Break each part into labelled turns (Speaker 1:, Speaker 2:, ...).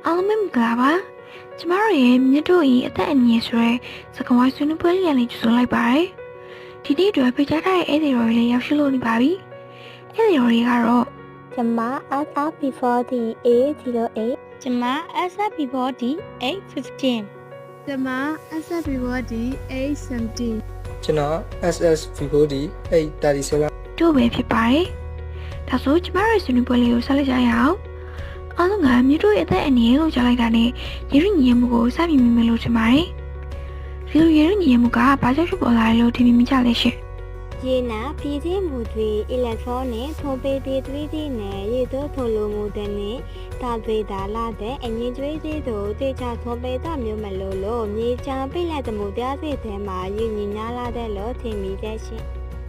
Speaker 1: အားလုံးပဲမင်္ဂလာပါကျမတို့ရဲ့မြတ်တို့၏အသက်အန္တရာယ်ဆိုတဲ့စကားဝိုင်းဆွေးနွေးပွဲလေးနဲ့ကြိုဆိုလိုက်ပါတယ်ဒီနေ့အတွက်ဖိတ်ကြားထားတဲ့ဧည့်သည်တော်တွေလည်းရောက်ရှိလို့နေပါပြီဧည့်သည်တော်တွေကတော့
Speaker 2: ကျမ SRP40 A08
Speaker 3: ကျမ SRP40 A15
Speaker 4: ကျမ SRP40 A17
Speaker 5: ကျွန်တော် SS V40 837
Speaker 1: တို့ပဲဖြစ်ပါတယ်ဒါဆိုကျမတို့ရဲ့ဆွေးနွေးပွဲလေးကိုဆက်လက်ကြရအောင်အားလုံးကမြတ်တို့ရဲ့အသက်အန္တရာယ်လို့ကြားလိုက်တာနဲ့ရေရညီရမှုကိုစပြီးမြင်မယ်လို့ထင်ပါတယ်ဒီလိုရေရညီရမှုကဘာကြောင့်ဖြစ်ပေါ်လာလဲလို့ထင်မြင်ကြလဲရှင်
Speaker 2: ရေနာပြည်စည်းမှုတွေအီလက်ထရောနစ်ထုံးပေးပြီး3D နဲ့ရေတို့ထုတ်လို့မှုတဲ့နဲ့တာသွေးတာလာတဲ့အငင်းကျွေးသေးတို့တေချာထုံးပေးတာမျိုးမလို့မြေချာပိတ်လိုက်တဲ့မှုတရားစီတဲ့မှာရေညီညာလာတဲ့လို့ထင်မိတဲ့ရှင်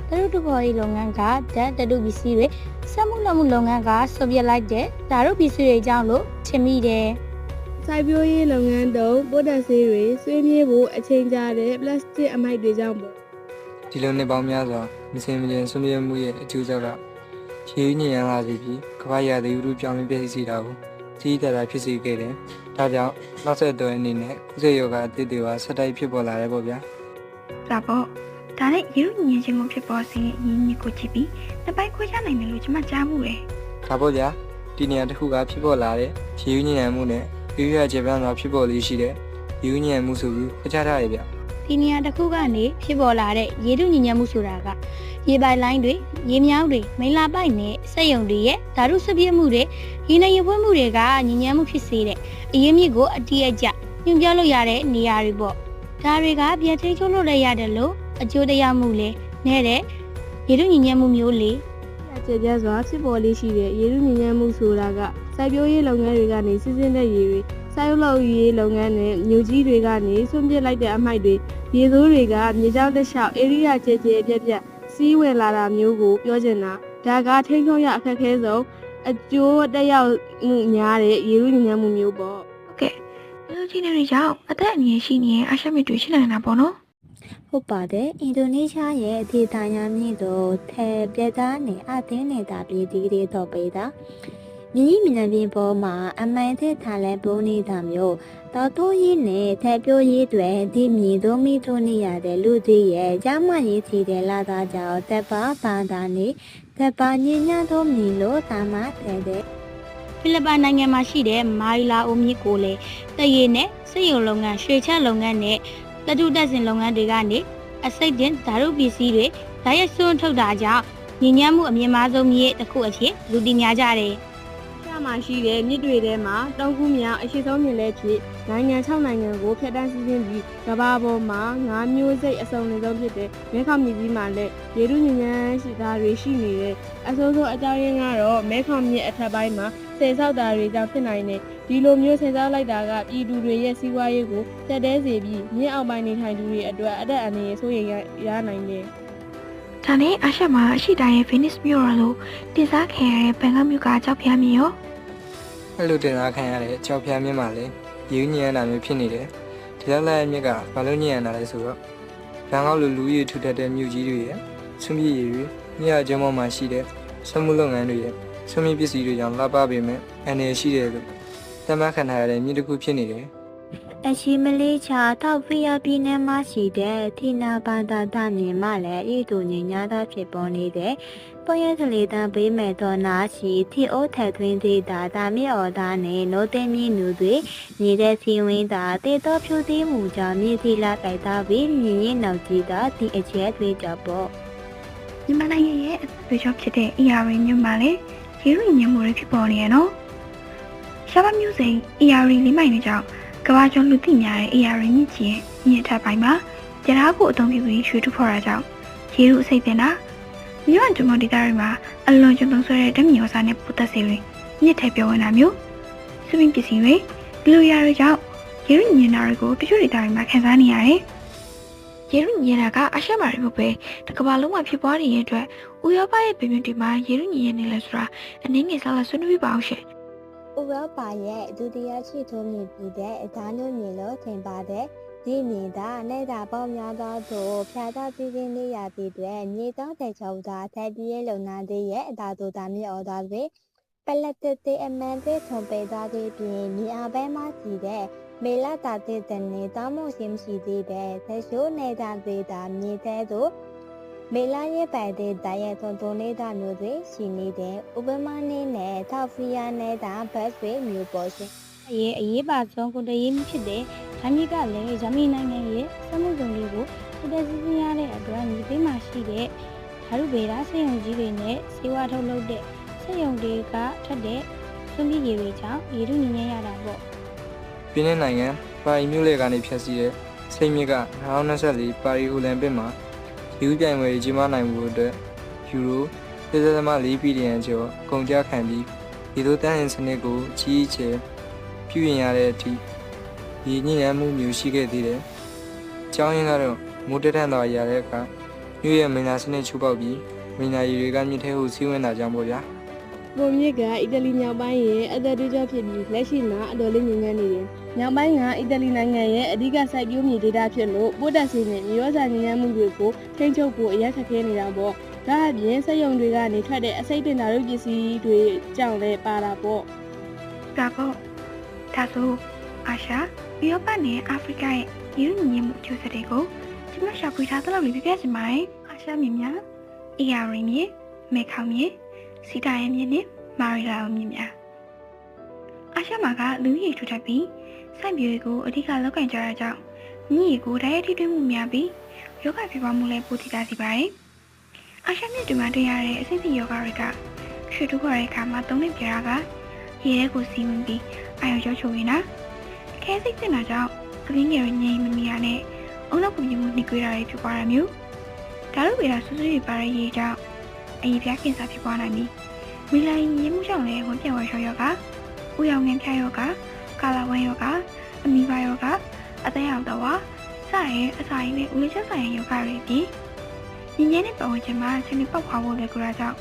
Speaker 3: တရုတ်တဘော်ရေးလုပ်ငန်းကဓာတ်တတုပစ္စည်းတွေစက်မှုလက်မှုလုပ်ငန်းကဆွပြက်လိုက်တဲ့ဓာတ်ပစ္စည်းတွေကြောင့်လို့ထင်မိတယ်စ
Speaker 4: ိုက်ပျိုးရေးလုပ်ငန်းတုံးပို့တက်ဆေးတွေဆွေးမြေးဖို့အချိန်ကြာတဲ့ပလတ်စတစ်အမိုက်တွေကြောင့်ပေါ့
Speaker 5: ဒီလိုနှစ်ပေါင်းများစွာမစင်မလျင်ဆွမြဲမှုရဲ့အကျိုးဆက်ကရေညဉ့်ရလာစေပြီးကမ္ဘာရာသီဥတုပြောင်းလဲပြည့်စည်တာကိုကြီးတာဖြစ်စေခဲ့တယ်။ဒါကြောင့်နောက်ဆက်တွဲအနေနဲ့ကုသယောဂအသစ်တွေကဆက်တိုက်ဖြစ်ပေါ်လာတယ်ပေါ့ဗျာ
Speaker 1: ဒါပေါ့ဒါနဲ့ရေရညီခြင်းကိုဖြစ်ပေါ်စေတဲ့ရင်းမြစ်ကိုကြည့်ပြီးနှစ်ပိုင်းခွဲခြားနိုင်တယ်လို့ကျမကြားမှုတယ်
Speaker 5: ။ဒါပေါ့ဗျာဒီနေရာတစ်ခုကဖြစ်ပေါ်လာတဲ့ရေညဉ့်မှုနဲ့ရေရကျေပြန့်စွာဖြစ်ပေါ်လေးရှိတဲ့ရေညဉ့်မှုဆိုပြီးခွဲခြားထားရဗျာ
Speaker 3: ဒီနေရာတစ်ခုကနေဖြစ်ပေါ်လာတဲ့ရေတုညဉ့်ညံမှုဆိုတာကရေပိုက်လိုင်းတွေရေမြောင်းတွေမိလာပိုက်နဲ့စက်ယုံတွေရဲ့ဓာတုဆွပြက်မှုတွေရေနဲ့ရေပွေးမှုတွေကညဉ့်ညံမှုဖြစ်စေတဲ့အရင်းမြစ်ကိုအတိအကျညွှန်ပြလို့ရတဲ့နေရာတွေပေါ့ဒါတွေကပြန်ထိန်းချုပ်လို့လည်းရတယ်လို့အကျိုးတရားမှုလေနဲ့တဲ့ရေတုညဉ့်ညံမှုမျိုးလေ
Speaker 4: ကျေပြတ်စွာဖြစ်ပေါ်လေးရှိတဲ့ရေလူညဉ့်ညမ်းမှုဆိုတာကစိုက်ပျိုးရေးလုပ်ငန်းတွေကနေစစ်စစ်တဲ့ရေတွေစိုက်လုပ်ရေးလုပ်ငန်းနဲ့မြို့ကြီးတွေကနေဆွန့်ပစ်လိုက်တဲ့အမိုက်တွေရေသိုးတွေကမြေကြောင်းတစ်လျှောက်ဧရိယာကျဲကျဲပြက်ပြက်စီးဝင်လာတာမျိုးကိုပြောချင်တာဒါကထိန်းချုပ်ရအခက်အခဲဆုံးအကျိုးတက်ရောက်မှုများတဲ့ရေလူညဉ့်ညမ်းမှုမျိုးပေါ့
Speaker 1: ဟုတ်ကဲ့ဒီလိုချင်းတွေကြောင့်အသက်အန္တရာယ်ရှိနေတဲ့အာရှမြစ်တွေရှိနိုင်တာပေါ့နော်
Speaker 2: ဟုတ်ပါတယ်အင်ဒိုနီးရှားရဲ့ဒေသညာမြင့်တို့ထဲပြက်သားနဲ့အသင်းနေတာပြည်ဒီတွေတော့ပေးတာမြင်းမြင်းပြင်ပေါ်မှာအမိုင်တဲ့ထားလဲပုံနေတာမျိုးတော်တိုးရေးနဲ့ထဲပြိုးရေးတွေဒီမြေတို့မိထိုးနေရတဲ့လူတွေရဲ့ကျမရေးချီတဲ့လာတာကြောင့်တပ်ပါဘာသာနဲ့တပ်ပါညဉ့်ညံ့သောမြည်လို့တာမတဲ့တဲ့
Speaker 3: ဖိလစ်ပိုင်နိုင်ငံမှာရှိတဲ့မာရီလာအိုမြစ်ကိုလေတရေနဲ့စစ်ရုံလုပ်ငန်းရွှေချက်လုပ်ငန်းနဲ့တတုတက်စင်လုပ်ငန်းတွေကနေအစိတ်တင်ဓာတ်ပစ္စည်းတွေဓာတ်ရိုက်စွန့်ထုတ်တာကြောင့်ညဉ့်ညမ်းမှုအမြင့်မားဆုံးမြစ်တစ်ခုအဖြစ်လူသိများကြတယ်
Speaker 4: ။ညမှာရှိတဲ့မြစ်တွေထဲမှာတောင်ကူးမြောင်အရှိဆုံးမြစ်လဲဖြစ်နိုင်ငံ6နိုင်ငံကိုဖျက်တမ်းစီးဆင်းပြီးကမ္ဘာပေါ်မှာ9မျိုးစိတ်အစုံလင်ဆုံးဖြစ်တဲ့မဲခေါင်မြစ်ကြီးမှာလည်းရေလူညဉ့်ညမ်းရှိတာတွေရှိနေတဲ့အဆိုးဆုံးအကြောင်းရင်းကတော့မဲခေါင်မြစ်အထက်ပိုင်းမှာဆယ်ဆောက်တာတွေကြောင့်ဖြစ်နိုင်တဲ့ဒီလိုမျိုးဆယ်ဆောက်လိုက်တာကပြည်သူတွေရဲ့စီးပွားရေးကိုတက်တဲစေပြီးမြစ်အောက်ပိုင်းနေထိုင်သူတွေအတွက်အသက်အန္တရာယ်ဆိုးရင်ရနိုင်တယ်
Speaker 1: ဒါနဲ့အာရှမှာအရှိတိုင်းရဲ့ Venice မြို့တော်လို့တင်စားခံရတဲ့ဘန်ကောက်မြို့ကကြောက်ဖျားမြို့ရော
Speaker 5: အဲ့လိုတင်စားခံရတဲ့ကြောက်ဖြားမြင့်မှလည်းရေညဉ့်ရတာမျိုးဖြစ်နေတယ်ဒီလောက်လိုက်မြစ်ကဘာလို့ညဉ့်ရတာလဲဆိုတော့ဘန်ကောက်လိုလူကြီးထူထပ်တဲ့မြို့ကြီးတွေရဲ့ဆွမ်းပြည့်ရည်တွေမြစ်အကျုံးပေါ်မှာရှိတဲ့စက်မှုလုပ်ငန်းတွေရဲ့ဆွမ်းပြည့်ပစ္စည်းတွေကြောင့်လှပပေမဲ့အန္တရာယ်ရှိတယ်လို့သတ်မှတ်ခံထားရတဲ့မြစ်တစ်ခုဖြစ်နေတယ်
Speaker 2: အရှိမလေးချာတောက်ဖီယာပြည်နယ်မှာရှိတဲ့ထိနာပန္တာတမြင်မှလည်းဤသူညညာသာဖြစ်ပေါ်နေတဲ့ပေါ်ရကလေးတန်းပေးမဲ့တော့နာရှိထီအိုးထက်သွင်းသေးတာဒါမြေအော်သားနဲ့နိုးသိမြင့်နူတွေမြေတဲ့စီဝင်းတာတေတော့ဖြူသေးမှုကြောင့်မြေသီလာကြိုက်တာပြီးမြင်းရင်နောက်ကြီးတာဒီအချက်တွေကြပေါ့
Speaker 1: မြန်မာနိုင်ငံရဲ့အသွေးကြောဖြစ်တဲ့ ERA မြို့မှာလည်းရေရညီမှုတွေဖြစ်ပေါ်နေရနော်ရှားပါမျိုးစိန် ERA လေးမိုင်တွေကြောင့်ကမ္ဘာကျော်လူသိများတဲ့ ERA မြစ်ကြီးမြစ်ထပ်ပိုင်းမှာကြရာကိုအသုံးပြုပြီးရွှေတူဖော်တာကြောင့်ရေလူအစိတ်တင်တာမြို့အကျုံဒေသတွေမှာအလွန်ကျွံသုံးဆွဲတဲ့ဓာတ်မြေဩဇာနဲ့ပိုသက်စေတွေမြစ်ထဲပြောဝင်တာမျိုးစပင်းပစ္စည်းတွေဒီလိုရာတွေကြောင့်ရေရညီနာတွေကိုတချို့ဒေသတွေမှာခံစားနေရတယ်ရေရညီနာကအရှက်မာတွေမဟုတ်ပဲတကမ္ဘာလုံးမှာဖြစ်ပွားနေတဲ့အတွက်ဥရောပရဲ့ပြည်မြို့တွေမှာရေရညီနေလဲဆိုတာအနည်းငယ်ဆလာဆွေးနွေးပြပါအောင်ရှင်
Speaker 2: ဥရောပရဲ့ဒုတိယရှိထုံးမြင်ပြီးတဲ့အသားညွန့်မြင်လို့ထင်ပါတဲ့ဒီမြင်တာနေတာပေါင်းများသောသို့ဖြာသာပြည်င်းနေရသည့်တွင်မြေတောင်းတဲ့ချုပ်သာထက်ပြည့်လုံနာသေးရဲ့အသာတို့သာမြေဩသားတွေ ပလက်တစ်တဲ့အမှန်တဲ့ထုံပေသားတဲ့ပြင်မြေအပဲမှစီတဲ့မေလာတာတဲ့တဲ့နေတာမို့ရှိမရှိသေးတဲ့သရှိုးနေတာသေးတာမြေတဲ့သို့မေလာရဲ့ပိုင်တဲ့တရထုံထုံနေတာမျိုးတွေရှိနေတဲ့ဥပမာနည်းနဲ့ထောက်ဖီယာနေတာဘတ်ဆွေမျိုးပေါ်ရှင်
Speaker 3: ရဲ့အရေးပါဆုံးကုန်တရေးမှုဖြစ်တဲ့ဓာမြစ်ကလည်းဂျာမနီနိုင်ငံရဲ့စက်မှုဇုံတွေကိုစစ်တပ်စီးစဉ်ရတဲ့အတွက်မြေပေးမှရှိတဲ့ဓာတုဗေဒစက်ရုံကြီးတွေနဲ့စေဝါထုတ်လုပ်တဲ့စက်ရုံတွေကထွက်တဲ့သွင်းပြည့်တွေကြောင့်ရေထုညဉ့်ညမ်းရတာပေါ့
Speaker 5: ပြင်းတဲ့နိုင်ငံပါရီမြို့လေကနေဖြတ်စီးတဲ့စိတ်မြစ်က2024ပါရီအိုလံပစ်မှာယူပြိုင်ပွဲကြီးမားနိုင်မှုအတွက်ယူရို3.4 ဘီလီယံကျော်ကုန်ကျခံပြီးဒီလိုတန်းရင်စနစ်ကိုကြီးကျယ်ပြုပြင်ရတဲ့အထိဒီညဉ့်ညမ်းမှုမျိုးရှိခဲ့သေးတယ်။ကျောင်းရင်းကတော့မိုးတက်ထန်တော်ရတဲ့အခါမြို့ရဲ့မင်နာစနစ်ချိုးပေါက်ပြီးမင်နာရီတွေကမြစ်ထဲကိုစီးဝင်တာကြောင့်ပေါ့ဗျာ။
Speaker 4: ပုံမြစ်ကအီတလီမြောက်ပိုင်းရဲ့အသက်သွေးကြောဖြစ်ပြီးလက်ရှိမှာအတော်လေးငြိမ်ငြမ်းနေတယ်။မြောက်ပိုင်းကအီတလီနိုင်ငံရဲ့အဓိကစိုက်ပျိုးမြေဒေသဖြစ်လို့ပို့တက်စီနဲ့မြေရောစာငြိမ်ငြမ်းမှုတွေကိုထိန်းချုပ်ဖို့အရေးခက်ခဲနေတာပေါ့။ဒါအပြင်စက်ရုံတွေကနေထွက်တဲ့အစိတ်တင်ဓာတ်ပစ္စည်းတွေကြောင့်လည်းပါတာပေါ့
Speaker 1: ဒါပေါ့ဒါဆိုအာရှဥရောပနဲ့အာဖရိကရဲ့ရေထုညဉ့်ညမ်းမှုအကျိုးဆက်တွေကိုကျွန်မရှာဖွေထားသလောက်လေးပြပြချင်ပါတယ်အာရှမြင့်များအီယာရီမြင့်မေခေါင်မြင့်စီတာရဲ့မြင့်နဲ့မာရီလာမြင့်များအာရှမှာကလူကြီးထူထပ်ပြီးစိုက်ပျိုးရေးကိုအဓိကလုပ်ကင်ကြတာကြောင့်မြင့်ရီကိုဓာတ်ရိုက်ထိတွေ့မှုများပြီးယောဂဖြစ်ပွားမှုလည်းပိုတည်တာစီပါတယ်အာရှမြင့်တွေမှာတွေ့ရတဲ့အစိမ့်စီယောဂတွေကရွှေတူခေါ်တဲ့အခါမှာသုံးတဲ့ပြားကရေထဲကိုစီးဝင်ပြီးအာရုံကျော်ချိုးနေတာခဲစိတ်တင်တာကြောင့်ကလေးငယ်တွေငြိမ်မမီရနဲ့အုံနောက်ပူပြမှုနှိကွေးတာတွေဖြစ်သွားတာမျိုးဒါလိုပဲဆူဆူတွေပါတဲ့ရေကြောင့်အရေးပြားကင်ဆာဖြစ်ပွားနိုင်ပြီးမီလာရင်ညမှုကြောင့်လည်းဝန်ပြဝါရှောယောဂဥယောင်ငန်းဖြာယောဂကာလာဝမ်းယောဂအမီဘာယောဂအသက်ရောင်တော်ဝါစရဲအစာရည်နဲ့ဦးလေးချက်ဆိုင်ယောဂတွေပြီးညဉ့်ညမ်းတဲ့ပတ်ဝန်းကျင်မှာဆင်းနေပေါက်ခွာဖို့လည်းကြိုးရကြောင့်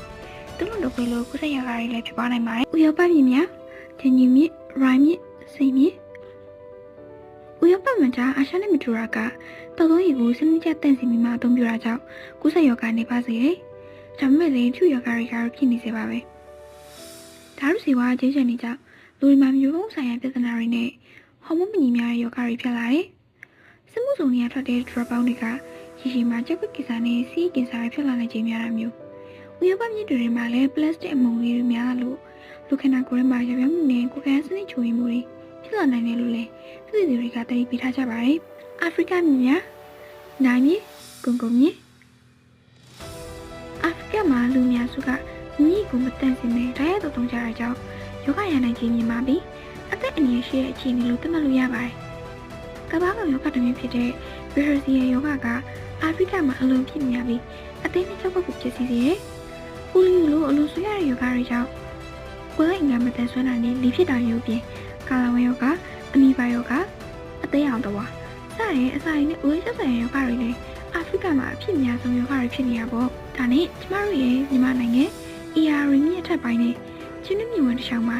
Speaker 1: သူတို့လိုပဲလို့ကုသယောဂတွေလည်းဖြစ်ပွားနိုင်ပါတယ်ဥယောပမြင့်များဂျင်းကြီးမြင့်ရိုင်းမြင့်စိတ်မြင့်ဥရောပမှာအာရှနဲ့မတူတာကတော်တော်ကြီးကိုစနစ်ကျတန့်စီပြီးမှအသုံးပြုတာကြောင့်ကုသယောဂနေပါစေတယ်။ဒါပေမဲ့လည်းဖြူယောဂတွေကတော့ဖြစ်နေစေပါပဲ။ဒါတို့စီဝါကျဉ်းချင်နေကြလူတွေမှာမျိုးပုံဆိုင်ရာပြဿနာတွေနဲ့ဟော်မုန်းမညီများတဲ့ယောဂတွေဖြစ်လာတယ်။စမှုစုံတွေကထွက်တဲ့ drop out တွေကရေရှည်မှာကြောက်ကကိစ္စနဲ့စီးကိစ္စတွေဖြစ်လာနိုင်ခြင်းများတာမျိုး။ဥရောပမြစ်တွေမှာလည်း plastic အမုံလေးတွေများလို့လူခန္ဓာကိုယ်ထဲမှာရောင်မှုနဲ့ကိုယ်ခံစနစ်ချိုးရင်မှုတွေဖြစ်လာနိုင်တယ်လို့လည်းသူတွေကတတိပေးထားကြပါတယ်။အာဖရိကမြစ်များနိုင်မြစ်ကွန်ဂိုမြစ်အာဖရိကမှာလူများစုကမြစ်ကိုမတန့်စင်နဲ့ဓာတ်ရိုက်သုံးကြတာကြောင့်ယောဂရနိုင်ခြင်းမြင်ပါပြီးအသက်အန္တရာယ်ရှိတဲ့အခြေအနေလို့သတ်မှတ်လို့ရပါတယ်။ကမ္ဘာ့ယောဂတစ်မျိုးဖြစ်တဲ့ဗီရုစီရဲ့ယောဂကအာဖရိကမှာအလွန်ဖြစ်များပြီးအသေးနဲ့ကြောက်ပုတ်ကိုဖြစ်စေတယ်။ပူလီလိုအလွန်ဆွေးရတဲ့ယောဂတွေကြောင့်ကိုယ်ကအင်္ဂါမတန်ဆွမ်းတာနဲ့လေဖြစ်တာမျိုးပြင်ကာလာဝမ်းယောဂအမီဘာယောဂအသေးအောင်တော့စတဲ့အစာရည်နဲ့ဦးချက်ဆိုင်ရာယောဂတွေလည်းအာဖရိကမှာအဖြစ်များဆုံးယောဂတွေဖြစ်နေရပေါ့ဒါနဲ့ကျမတို့ရဲ့မြန်မာနိုင်ငံ ER မြင့်ထက်ပိုင်းနဲ့ချင်းမြင့်ဝန်တစ်ချောင်းမှာ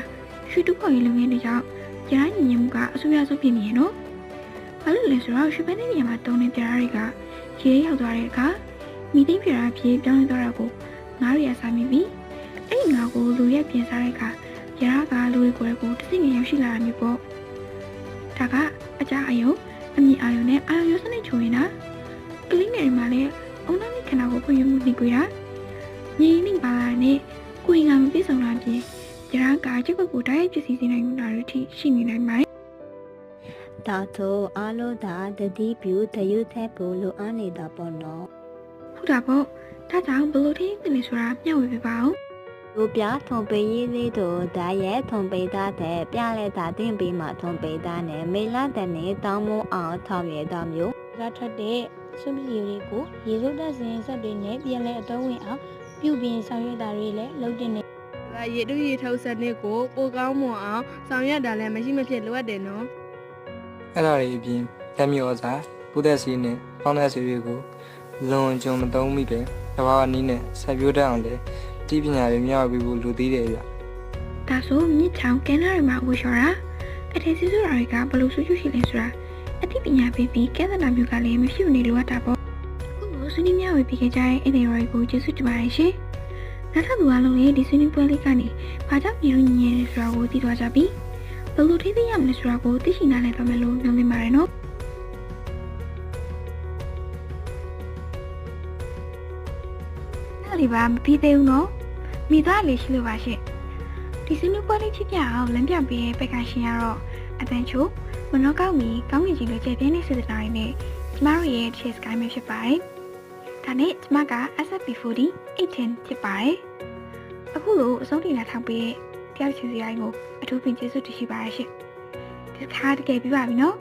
Speaker 1: ရွှေတူခေါ်ရေးလုပ်ငန်းတွေကြောင့်ရဟန်းညီညွတ်မှုကအဆိုးရွားဆုံးဖြစ်နေရနော်ဘာလို့လဲဆိုတော့ရွှေပန်းတဲ့နေရာမှာတုံးနေပြားတွေကရေရောက်သွားတဲ့အခါမိသိပြားဖြစ်ပြောင်းလဲသွားတာကိုငါးရစာမိပြီးအဲ့ဒီငါးကိုလူရက်ပြင်စားတဲ့အခါရဟကလူတွေကိုယ်ကိုတစ်စိငယ်ရောက်ရှိလာတာမျိုးပေါ့ဒါကအကြအယုံအမြင့်အာယုံနဲ့အာယုံရစနစ်ချိုးရင်ကလေးငယ်တွေမှာလည်းအုံနောက်နဲ့ခန္ဓာကိုယ်ဖွံ့ဖြိုးမှုနှိကွေးတာညီနှိပါလာနဲ့ကိုယ်ငါမပြေဆုံးတာပြင်ရဟကချက်ကိုဓာတ်ရိုက်ပစ္စည်းစီနိုင်တာတွေထိရှိနေနိုင်ပါတယ်
Speaker 2: ။ဒါဆိုအားလုံးသာတတိပြုတရွတ်သက်ဖို့လိုအပ်နေတာပေါ့နော်
Speaker 1: ။ဟုတ်တာပေါ့။ဒါကြောင့်ဘလို့ထင်းတယ်လဲဆိုတာမျှဝေပေးပါဦး
Speaker 2: ။လူပြထုံပေးရေးလေးတို့ဓာတ်ရဲ့ထုံပေးတာတဲ့ပြလဲတာတင်ပြီးမှထုံပေးတာနဲ့မေလာတဲ့နဲ့တောင်းမအောင်ထောင်ရတာမျိုး
Speaker 3: ကထွက်တဲ့စွန့်ပစ်ရေတွေကိုရေစုပ်တက်စဉ်ဆက်တွေနဲ့ပြန်လဲအသုံးဝင်အောင်ပြုပြင်ဆောင်ရွက်တာတွေလည်းလုပ်တင်နေ
Speaker 4: ရေတုရေထုတ်စနစ်ကိုပိုကောင်းမွန်အောင်ဆောင်ရွက်တာလည်းမရှိမဖြစ်လိုအပ်တယ်နော်
Speaker 5: အဲ့ဒါတွေအပြင်ဓာတ်မြေဩဇာပုဒ်စီနဲ့ဖောင်းတဲ့ဆေးတွေကိုလွန်ကြုံမသုံးမိပဲတဘာဝနည်းနဲ့ဆက်ပြိုးတတ်အောင်လေဒီပညာတွေမျှဝေဖို့လိုသေးတယ်ဗျ
Speaker 1: ။ဒါဆိုမြစ်ချောင်းကဲနာတွေမှာဝှေ့လျှော်တာအထည်စီစုတာတွေကဘလို့ဆူချူရှိလဲဆိုတာအသိပညာပေးပြီးကဲသနာမျိုးကလည်းမရှိနေလိုအပ်တာပေါ့။အခုလိုဆွေးနွေးမျှဝေပေးခဲ့ကြတဲ့အဲ့ဒီရော်ကိုကျေးဇူးတင်ပါတယ်ရှင်။ နောက်ထပ်သူအလုံးလည်းဒီဆွေးနွေးပွဲလေးကနေဘာကြောင့်ညီတို့ညီငယ်တွေဆိုတာကိုသိသွားကြပြီးဘယ်လိုထိသိရမလဲဆိုတာကိုသိရှိနားလည်သွားမယ်လို့မျှော်လင့်ပါတယ်နော်အဲ့ဒီပါမပြီးသေးဘူးနော်မိသားလေးရှိလို့ပါရှင့်ဒီဆွေးနွေးပွဲလေးချစ်ပြအောင်လမ်းပြပေးတဲ့ပက်ကရှင်ကတော့အတန်ချိုမနောကောက်မီကောင်းကင်ကြီးလိုကျေပြင်းနေစေတဲ့တိုင်းနဲ့ကျမတို့ရဲ့ chase guide မျိုးဖြစ်ပါတယ်ဒါနဲ့ကျမက SFP40 810ဖြစ်ပါတယ်အခုလိုအဆုံးထိနာထောင်ပေးတဲ့တယောက်ချင်းစီတိုင်းကိုအထူးပင်ကျေးဇူးတင်ရှိပါတယ်ရှင်ဒီခါတကယ်ပြပါပြီနော်